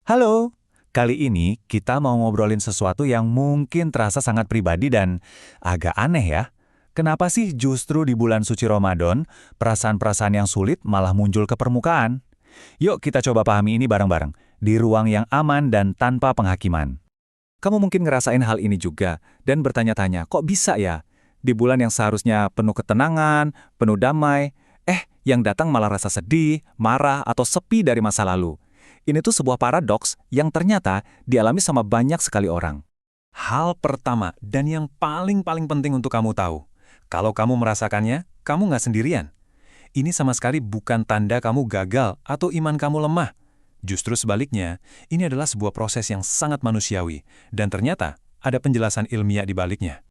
Halo, kali ini kita mau ngobrolin sesuatu yang mungkin terasa sangat pribadi dan agak aneh ya. Kenapa sih justru di bulan suci Ramadan, perasaan-perasaan yang sulit malah muncul ke permukaan? Yuk kita coba pahami ini bareng-bareng, di ruang yang aman dan tanpa penghakiman. Kamu mungkin ngerasain hal ini juga, dan bertanya-tanya, kok bisa ya? Di bulan yang seharusnya penuh ketenangan, penuh damai, yang datang malah rasa sedih, marah, atau sepi dari masa lalu. Ini tuh sebuah paradoks yang ternyata dialami sama banyak sekali orang. Hal pertama dan yang paling penting untuk kamu tahu, kalau kamu merasakannya, kamu nggak sendirian. Ini sama sekali bukan tanda kamu gagal atau iman kamu lemah. Justru sebaliknya, ini adalah sebuah proses yang sangat manusiawi, dan ternyata ada penjelasan ilmiah di baliknya.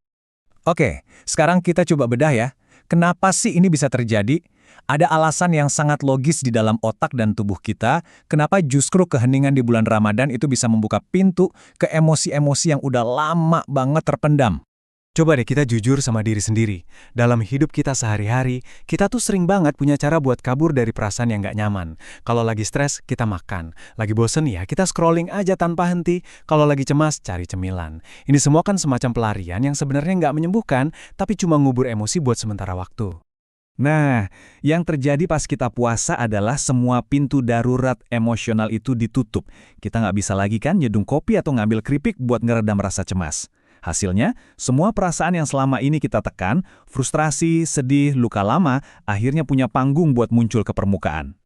Oke, sekarang kita coba bedah ya. Kenapa sih ini bisa terjadi? Ada alasan yang sangat logis di dalam otak dan tubuh kita, kenapa justru keheningan di bulan Ramadan itu bisa membuka pintu ke emosi-emosi yang udah lama banget terpendam. Coba deh kita jujur sama diri sendiri. Dalam hidup kita sehari-hari, kita tuh sering banget punya cara buat kabur dari perasaan yang nggak nyaman. Kalau lagi stres, kita makan. Lagi bosen ya, kita scrolling aja tanpa henti. Kalau lagi cemas, cari cemilan. Ini semua kan semacam pelarian yang sebenarnya nggak menyembuhkan, tapi cuma ngubur emosi buat sementara waktu. Nah, yang terjadi pas kita puasa adalah semua pintu darurat emosional itu ditutup. Kita nggak bisa lagi kan nyedung kopi atau ngambil keripik buat ngeredam rasa cemas. Hasilnya, semua perasaan yang selama ini kita tekan, frustrasi, sedih, luka lama, akhirnya punya panggung buat muncul ke permukaan.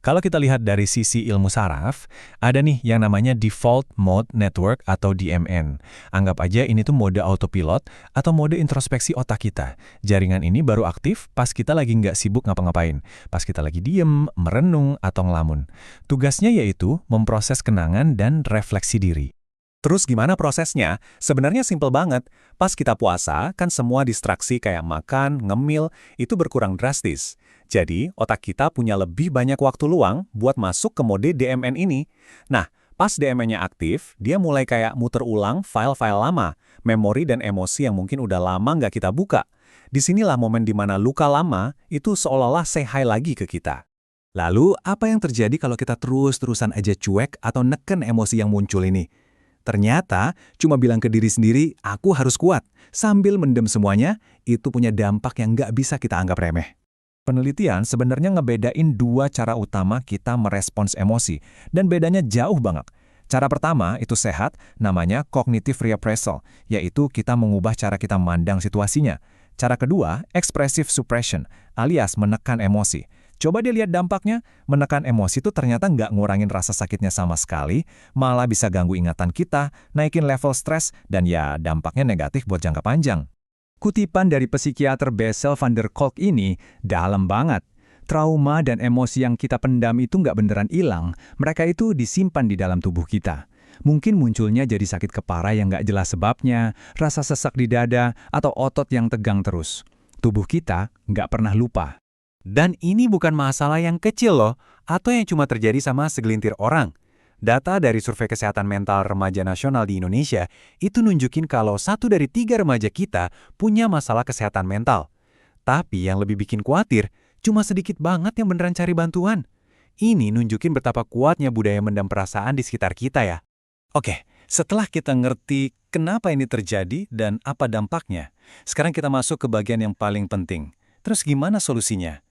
Kalau kita lihat dari sisi ilmu saraf, ada nih yang namanya Default Mode Network atau DMN. Anggap aja ini tuh mode autopilot atau mode introspeksi otak kita. Jaringan ini baru aktif pas kita lagi nggak sibuk ngapa-ngapain, pas kita lagi diem, merenung, atau ngelamun. Tugasnya yaitu memproses kenangan dan refleksi diri. Terus gimana prosesnya? Sebenarnya simpel banget. Pas kita puasa, kan semua distraksi kayak makan, ngemil, itu berkurang drastis. Jadi, otak kita punya lebih banyak waktu luang buat masuk ke mode DMN ini. Nah, pas DMN-nya aktif, dia mulai kayak muter ulang file-file lama, memori dan emosi yang mungkin udah lama nggak kita buka. Disinilah momen dimana luka lama itu seolah-olah say hi lagi ke kita. Lalu, apa yang terjadi kalau kita terus-terusan aja cuek atau neken emosi yang muncul ini? Ternyata, cuma bilang ke diri sendiri, aku harus kuat, sambil mendem semuanya, itu punya dampak yang nggak bisa kita anggap remeh. Penelitian sebenarnya ngebedain dua cara utama kita merespons emosi, dan bedanya jauh banget. Cara pertama itu sehat, namanya cognitive reappraisal, yaitu kita mengubah cara kita memandang situasinya. Cara kedua, expressive suppression, alias menekan emosi. Coba dia lihat dampaknya, menekan emosi itu ternyata nggak ngurangin rasa sakitnya sama sekali, malah bisa ganggu ingatan kita, naikin level stres, dan ya dampaknya negatif buat jangka panjang. Kutipan dari psikiater Bessel van der Kolk ini dalam banget. Trauma dan emosi yang kita pendam itu nggak beneran hilang, mereka itu disimpan di dalam tubuh kita. Mungkin munculnya jadi sakit kepala yang nggak jelas sebabnya, rasa sesak di dada, atau otot yang tegang terus. Tubuh kita nggak pernah lupa. Dan ini bukan masalah yang kecil loh, atau yang cuma terjadi sama segelintir orang. Data dari Survei Kesehatan Mental Remaja Nasional di Indonesia itu nunjukin kalau 1 dari 3 remaja kita punya masalah kesehatan mental. Tapi yang lebih bikin khawatir, cuma sedikit banget yang beneran cari bantuan. Ini nunjukin betapa kuatnya budaya mendam perasaan di sekitar kita ya. Oke, setelah kita ngerti kenapa ini terjadi dan apa dampaknya, sekarang kita masuk ke bagian yang paling penting. Terus gimana solusinya?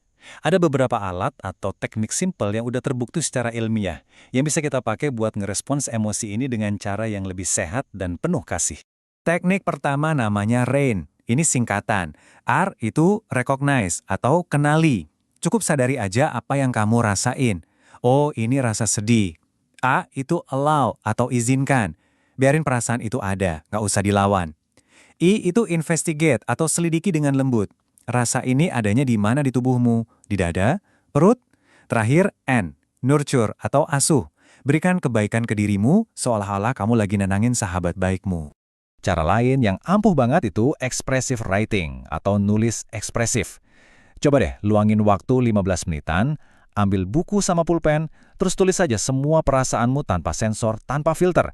Ada beberapa alat atau teknik simpel yang udah terbukti secara ilmiah yang bisa kita pakai buat ngerespons emosi ini dengan cara yang lebih sehat dan penuh kasih. Teknik pertama namanya RAIN. Ini singkatan. R itu recognize atau kenali. Cukup sadari aja apa yang kamu rasain. Oh, ini rasa sedih. A itu allow atau izinkan. Biarin perasaan itu ada, nggak usah dilawan. I itu investigate atau selidiki dengan lembut. Rasa ini adanya di mana di tubuhmu? Di dada? Perut? Terakhir, N, nurture atau asuh. Berikan kebaikan ke dirimu seolah-olah kamu lagi nenangin sahabat baikmu. Cara lain yang ampuh banget itu expressive writing atau nulis ekspresif. Coba deh luangin waktu 15 menitan, ambil buku sama pulpen, terus tulis saja semua perasaanmu tanpa sensor, tanpa filter.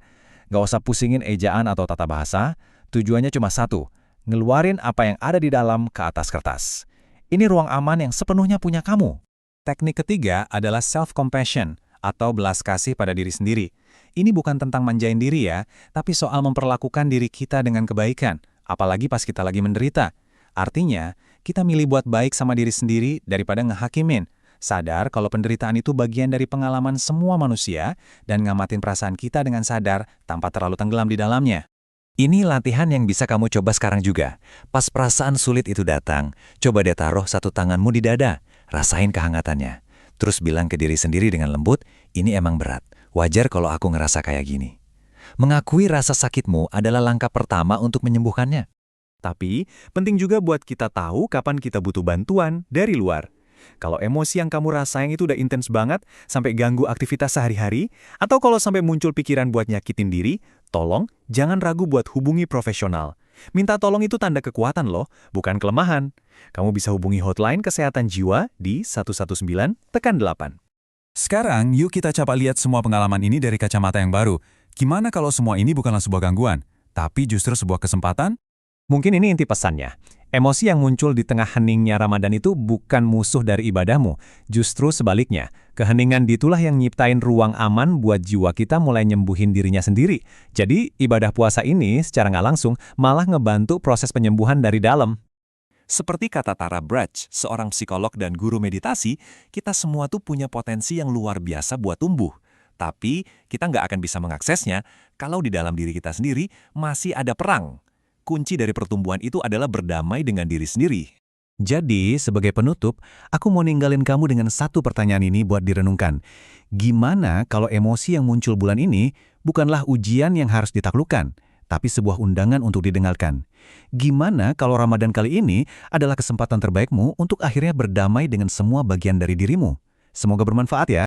Nggak usah pusingin ejaan atau tata bahasa, tujuannya cuma satu, ngeluarin apa yang ada di dalam ke atas kertas. Ini ruang aman yang sepenuhnya punya kamu. Teknik ketiga adalah self-compassion atau belas kasih pada diri sendiri. Ini bukan tentang manjain diri ya, tapi soal memperlakukan diri kita dengan kebaikan, apalagi pas kita lagi menderita. Artinya, kita milih buat baik sama diri sendiri daripada ngehakimin. Sadar kalau penderitaan itu bagian dari pengalaman semua manusia dan ngamatin perasaan kita dengan sadar tanpa terlalu tenggelam di dalamnya. Ini latihan yang bisa kamu coba sekarang juga. Pas perasaan sulit itu datang, coba deh taruh satu tanganmu di dada, rasain kehangatannya. Terus bilang ke diri sendiri dengan lembut, ini emang berat. Wajar kalau aku ngerasa kayak gini. Mengakui rasa sakitmu adalah langkah pertama untuk menyembuhkannya. Tapi, penting juga buat kita tahu kapan kita butuh bantuan dari luar. Kalau emosi yang kamu rasain itu udah intens banget, sampai ganggu aktivitas sehari-hari, atau kalau sampai muncul pikiran buat nyakitin diri, tolong jangan ragu buat hubungi profesional. Minta tolong itu tanda kekuatan loh, bukan kelemahan. Kamu bisa hubungi hotline kesehatan jiwa di 119-8. Sekarang, yuk kita coba lihat semua pengalaman ini dari kacamata yang baru. Gimana kalau semua ini bukanlah sebuah gangguan, tapi justru sebuah kesempatan? Mungkin ini inti pesannya. Emosi yang muncul di tengah heningnya Ramadan itu bukan musuh dari ibadahmu. Justru sebaliknya, keheningan ditulah yang nyiptain ruang aman buat jiwa kita mulai nyembuhin dirinya sendiri. Jadi, ibadah puasa ini secara nggak langsung malah ngebantu proses penyembuhan dari dalam. Seperti kata Tara Brach, seorang psikolog dan guru meditasi, kita semua tuh punya potensi yang luar biasa buat tumbuh. Tapi, kita nggak akan bisa mengaksesnya kalau di dalam diri kita sendiri masih ada perang. Kunci dari pertumbuhan itu adalah berdamai dengan diri sendiri. Jadi, sebagai penutup, aku mau ninggalin kamu dengan satu pertanyaan ini buat direnungkan. Gimana kalau emosi yang muncul bulan ini bukanlah ujian yang harus ditaklukkan, tapi sebuah undangan untuk didengarkan? Gimana kalau Ramadan kali ini adalah kesempatan terbaikmu untuk akhirnya berdamai dengan semua bagian dari dirimu? Semoga bermanfaat ya.